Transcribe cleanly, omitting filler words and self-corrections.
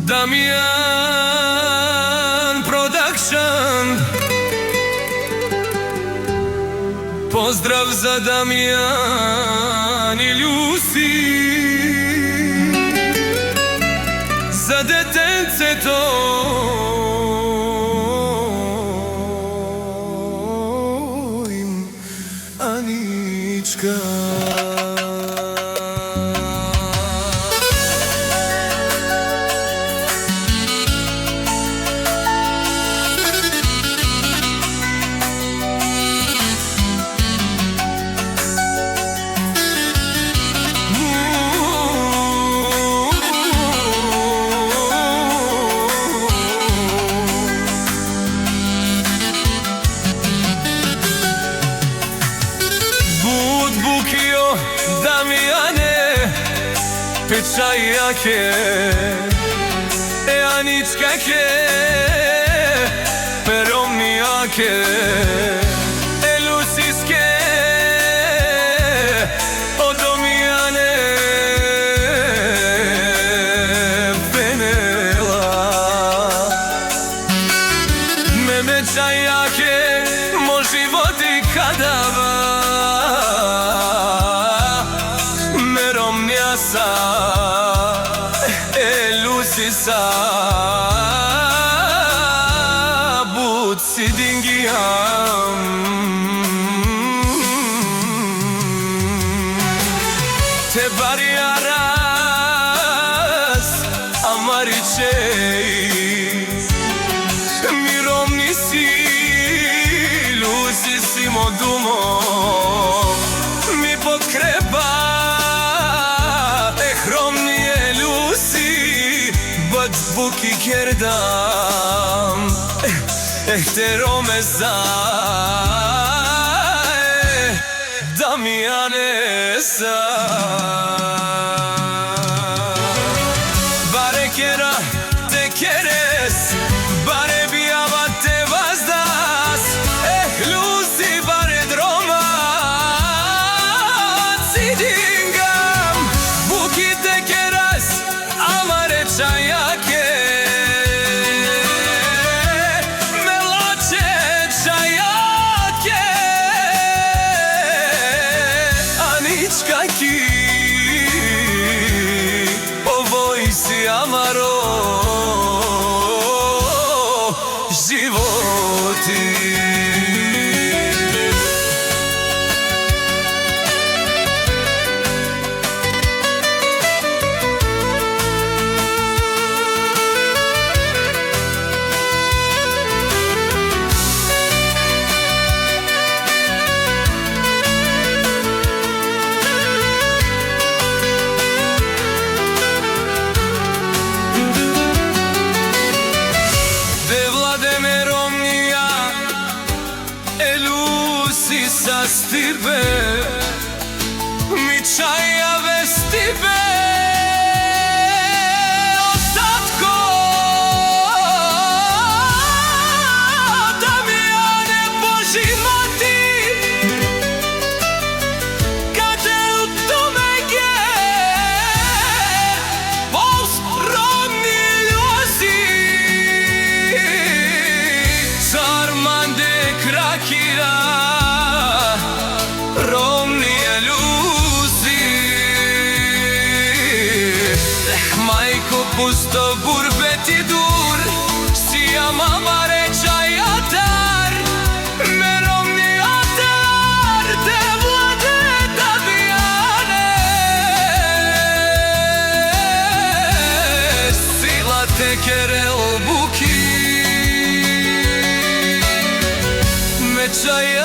Damian Production. Pozdrav za Damian i Lucy, za detence to im Anička. Bukio Damiane, pečajake, Aničkake, peromnijake, Lucyske, Odomijane, Penela, Memečajake, moj život i kadava, Lucysa, Butsi dingiyam, te bariaras amarichei, miromnisi Lucysi modumo, mi pokreba. Buki kerdam, ehteromeza, Damianesa. Bare kera te keres, bare bijava te vazdas, Lucy bare droma, cidingam, buki te keras, amare čajake. Ovoj si amaro životi. Lucysa s tibe, mi čaja bez tibe, ostatko Damiane poživati, kade u tome ge pospromni ljuzi, Sarmande krakira Romnije Lucy, majko pusto burbeti dur, sija mama reča jatar, me romni jatar, te vlade Damiane, sila te kerel buki, me čaja